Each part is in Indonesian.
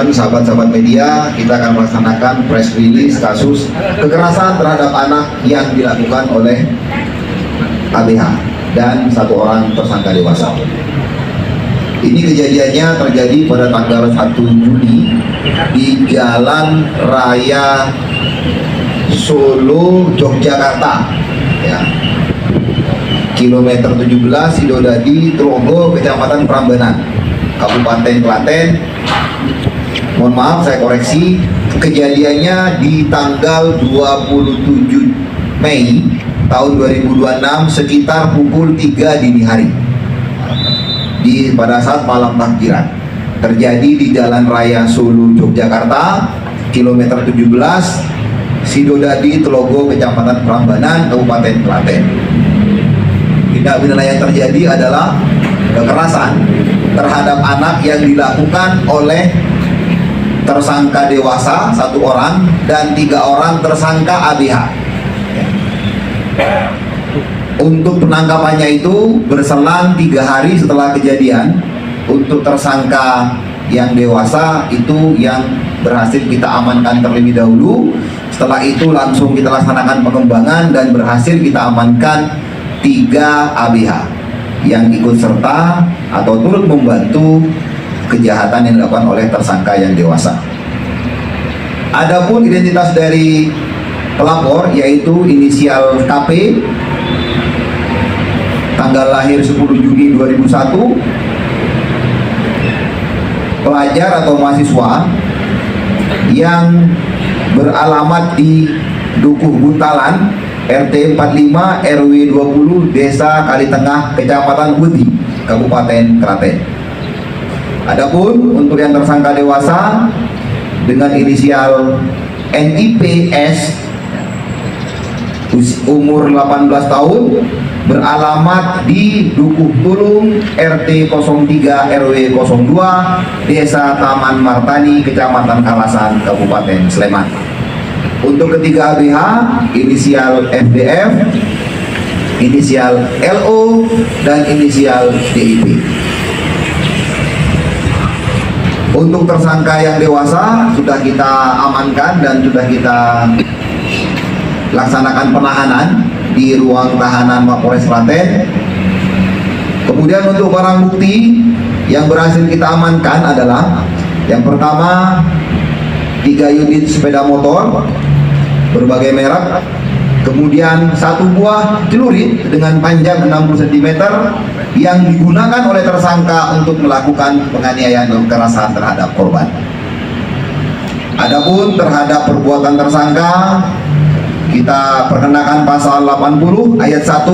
teman-teman, sahabat-sahabat media, kita akan melaksanakan press release kasus kekerasan terhadap anak yang dilakukan oleh ABH dan satu orang tersangka dewasa. Ini kejadiannya terjadi pada tanggal 1 Juli di Jalan Raya Solo, Yogyakarta, ya. Kilometer 17 Sidodadi, Trogo, Kecamatan Prambanan, Kabupaten Klaten. Mohon maaf, saya koreksi, kejadiannya di tanggal 27 Mei tahun 2026 sekitar pukul 3 dini hari, pada saat malam takbiran. Terjadi di Jalan Raya Solo, Yogyakarta, kilometer 17 Sidodadi, Telogo, Kecamatan Prambanan, Kabupaten Klaten. Tindak pidana yang terjadi adalah kekerasan terhadap anak yang dilakukan oleh tersangka dewasa 1 orang dan 3 orang tersangka ABH. Untuk penangkapannya itu berselang 3 hari setelah kejadian. Untuk tersangka yang dewasa itu yang berhasil kita amankan terlebih dahulu. Setelah itu langsung kita laksanakan pengembangan dan berhasil kita amankan 3 ABH yang ikut serta atau turut membantu kejahatan yang dilakukan oleh tersangka yang dewasa. Adapun identitas dari pelapor yaitu inisial KP, tanggal lahir 10 Juni 2001, pelajar atau mahasiswa yang beralamat di Dukuh Buntalan, RT 45 RW 20 Desa Kalitengah, Kecamatan Uti, Kabupaten Klaten. Adapun untuk yang tersangka dewasa dengan inisial NIPS, umur 18 tahun, beralamat di Dukuh Tulung, RT 03 RW 02 Desa Taman Martani, Kecamatan Kalasan, Kabupaten Sleman. Untuk ketiga ABH, inisial FDF, inisial LO, dan inisial DIP. Untuk tersangka yang dewasa sudah kita amankan dan sudah kita laksanakan penahanan di ruang tahanan Mapolres Klaten. Kemudian untuk barang bukti yang berhasil kita amankan adalah yang pertama 3 unit sepeda motor berbagai merek, kemudian 1 buah celurit dengan panjang 60 cm yang digunakan oleh tersangka untuk melakukan penganiayaan dan kekerasan terhadap korban. Adapun terhadap perbuatan tersangka kita perkenakan pasal 80 ayat 1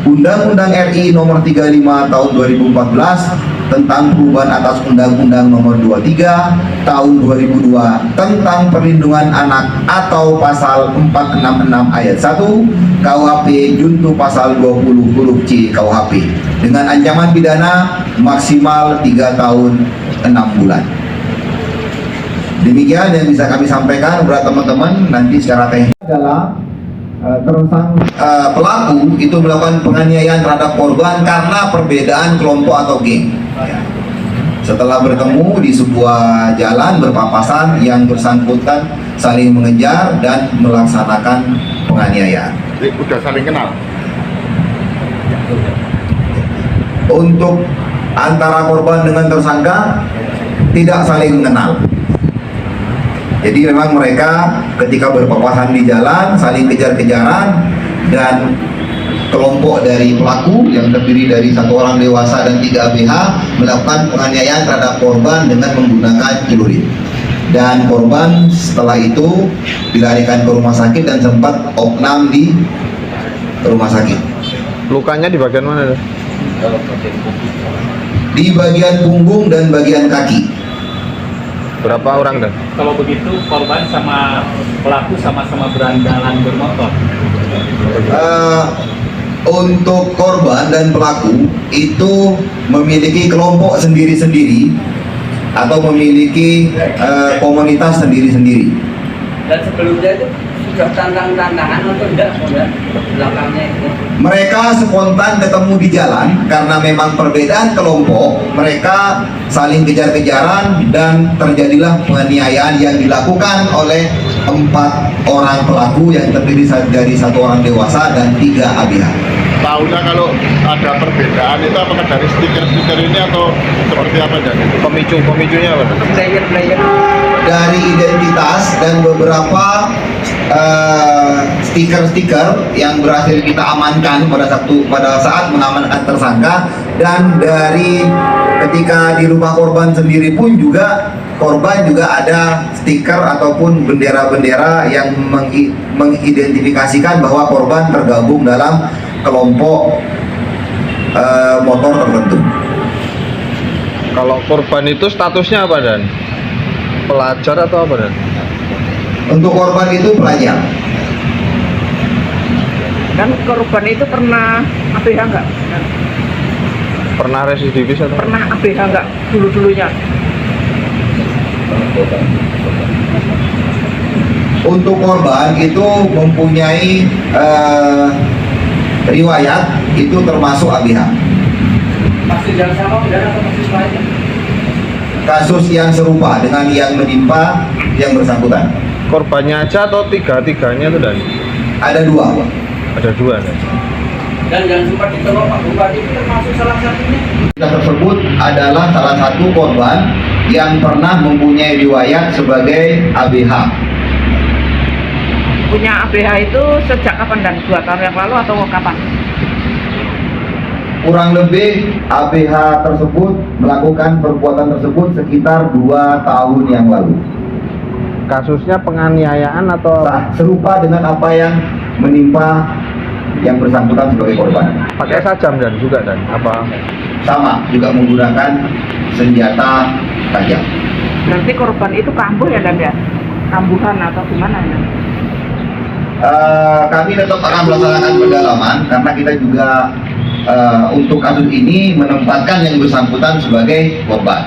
Undang-Undang RI nomor 35 tahun 2014 tentang perubahan atas Undang-Undang nomor 23 tahun 2002 tentang perlindungan anak atau pasal 466 ayat 1 KUHP junto pasal 20 huruf C KUHP dengan ancaman pidana maksimal 3 tahun 6 bulan. Demikian yang bisa kami sampaikan kepada teman-teman. Nanti secara teknis adalah pelaku itu melakukan penganiayaan terhadap korban karena perbedaan kelompok atau geng. Setelah bertemu di sebuah jalan berpapasan, yang bersangkutan saling mengejar dan melaksanakan penganiayaan. Jadi udah saling kenal? Untuk antara korban dengan tersangka tidak saling mengenal. Jadi memang mereka ketika berpapasan di jalan saling kejar-kejaran, dan kelompok dari pelaku yang terdiri dari 1 orang dewasa dan 3 ABH melakukan penganiayaan terhadap korban dengan menggunakan celurit. Dan korban setelah itu dilarikan ke rumah sakit dan sempat opnam di rumah sakit. Lukanya di bagian mana? Di bagian punggung dan bagian kaki. Berapa orang dan? Kalau begitu korban sama pelaku sama-sama berandalan bermotor. Untuk korban dan pelaku itu memiliki kelompok sendiri-sendiri atau memiliki komunitas sendiri-sendiri. Dan sebelumnya itu sudah tantangan atau enggak belakangnya itu? Mereka spontan ketemu di jalan karena memang perbedaan kelompok, mereka saling kejar-kejaran dan terjadilah penganiayaan yang dilakukan oleh 4 orang pelaku yang terdiri dari 1 orang dewasa dan 3 ABH. Tahunya kalau ada perbedaan itu apakah dari stiker-stiker ini atau seperti apa jadi? Pemicunya apa? Player-player Dari identitas dan beberapa stiker-stiker yang berhasil kita amankan pada saat mengamankan tersangka, dan dari ketika di rumah korban sendiri pun juga korban juga ada stiker ataupun bendera-bendera yang mengidentifikasikan bahwa korban tergabung dalam kelompok motor tertentu. Kalau korban itu statusnya apa dan? Pelajar atau apa dan? Untuk korban itu pelajar. Dan korban itu pernah ABH enggak? Pernah residivis atau? Pernah ABH enggak dulu-dulunya? Untuk korban itu mempunyai riwayat itu termasuk ABH. masih yang sama dan atau masih lain? Kasus yang serupa dengan yang menimpa yang bersangkutan. Korbannya aja atau tiga-tiganya itu dan? Ada 2. Ada 2 dan? Dan yang sempat ditolong Pak Bupati itu termasuk salah satunya. Kita tersebut adalah salah satu korban yang pernah mempunyai riwayat sebagai ABH. Punya ABH itu sejak kapan dan 2 tahun yang lalu atau kapan? Kurang lebih ABH tersebut melakukan perbuatan tersebut sekitar 2 tahun yang lalu. Kasusnya penganiayaan atau Serupa dengan apa yang menimpa yang bersangkutan sebagai korban. pakai sajam dan juga dan apa? Sama, juga menggunakan senjata tajam. Berarti korban itu kambuh ya dan ya? Kambuhan atau gimana ya? Kami tetap akan melaksanakan pendalaman karena kita juga untuk kasus ini menempatkan yang bersangkutan sebagai korban.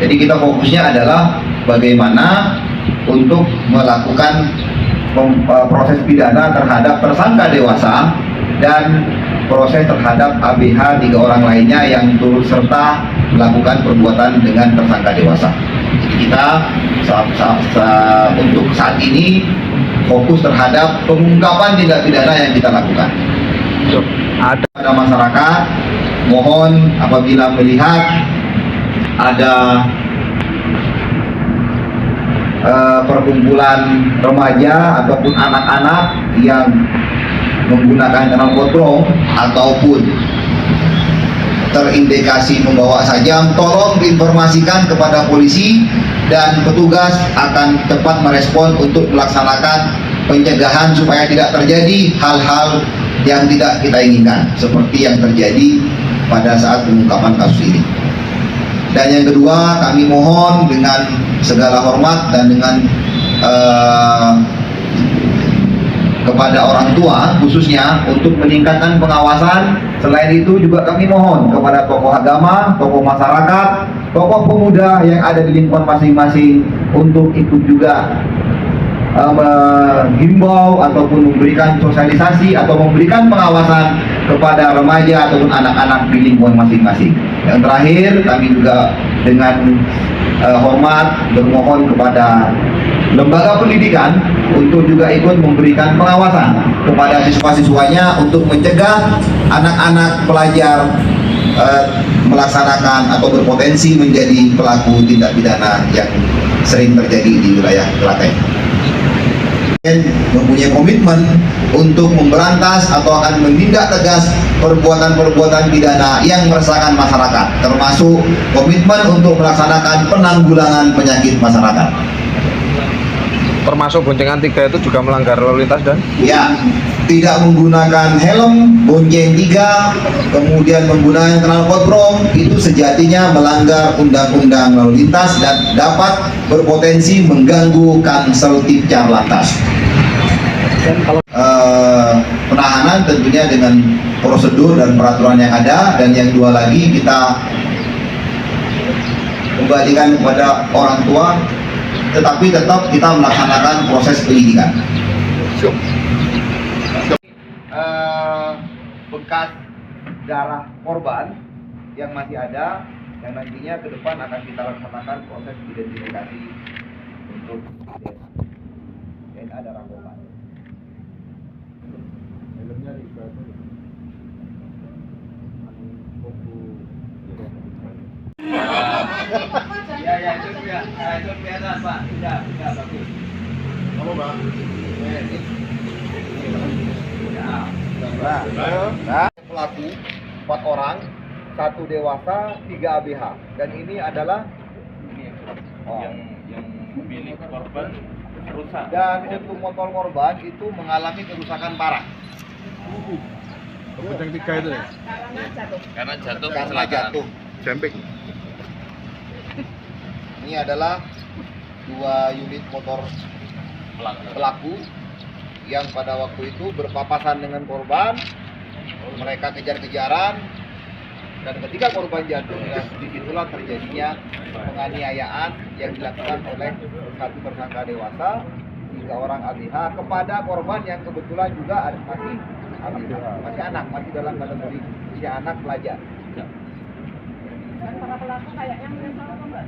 Jadi kita fokusnya adalah bagaimana untuk melakukan proses pidana terhadap tersangka dewasa dan proses terhadap ABH 3 orang lainnya yang turut serta melakukan perbuatan dengan tersangka dewasa. Jadi kita untuk saat ini fokus terhadap pengungkapan tindak pidana yang kita lakukan. Ada Pada masyarakat, mohon apabila melihat ada perkumpulan remaja ataupun anak-anak yang menggunakan knalpot ataupun terindikasi membawa sajam, tolong diinformasikan kepada polisi dan petugas akan cepat merespon untuk melaksanakan pencegahan supaya tidak terjadi hal-hal yang tidak kita inginkan seperti yang terjadi pada saat pengungkapan kasus ini. Dan yang kedua, kami mohon dengan segala hormat dan dengan kepada orang tua khususnya untuk meningkatkan pengawasan. Selain itu juga kami mohon kepada tokoh agama, tokoh masyarakat, tokoh pemuda yang ada di lingkungan masing-masing untuk ikut juga menghimbau ataupun memberikan sosialisasi atau memberikan pengawasan kepada remaja ataupun anak-anak di lingkungan masing-masing. Yang terakhir, kami juga dengan hormat bermohon kepada lembaga pendidikan untuk juga ikut memberikan pengawasan kepada siswa-siswanya untuk mencegah anak-anak pelajar melaksanakan atau berpotensi menjadi pelaku tindak pidana yang sering terjadi di wilayah Klaten. Mempunyai komitmen untuk memberantas atau akan menindak tegas perbuatan-perbuatan pidana yang meresahkan masyarakat, termasuk komitmen untuk melaksanakan penanggulangan penyakit masyarakat. termasuk boncengan 3 itu juga melanggar lalu lintas dan? Ya, tidak menggunakan helm, bonceng 3, kemudian menggunakan knalpot itu sejatinya melanggar undang-undang lalu lintas dan dapat berpotensi mengganggu Kamseltipcar lantas. Dan kalau Penahanan tentunya dengan prosedur dan peraturan yang ada, dan yang 2 lagi kita kembalikan kepada orang tua tetapi tetap kita melaksanakan proses penyidikan. Bekas darah korban yang masih ada, yang nantinya ke depan akan kita laksanakan proses identifikasi untuk DNA darah korban. Ya itu dia. Itu kelihatan Pak. Tidak bagus. Apa bang? Pelaku 4 orang, 1 dewasa, 3 ABH, dan ini adalah yang milik korban rusak. dan untuk motor korban itu mengalami kerusakan parah Yang 3 itu ya? Karena jatuh karena jatuh. Jemping. Ini adalah 2 unit motor pelaku yang pada waktu itu berpapasan dengan korban. Mereka kejar-kejaran, dan ketika korban jatuh, ya, disitulah terjadinya penganiayaan yang dilakukan oleh 1 tersangka dewasa, 3 orang ABH kepada korban yang kebetulan juga masih ABH, masih anak, masih dalam kategori usia anak pelajar. Dan para pelaku kayaknya menyesal apa enggak?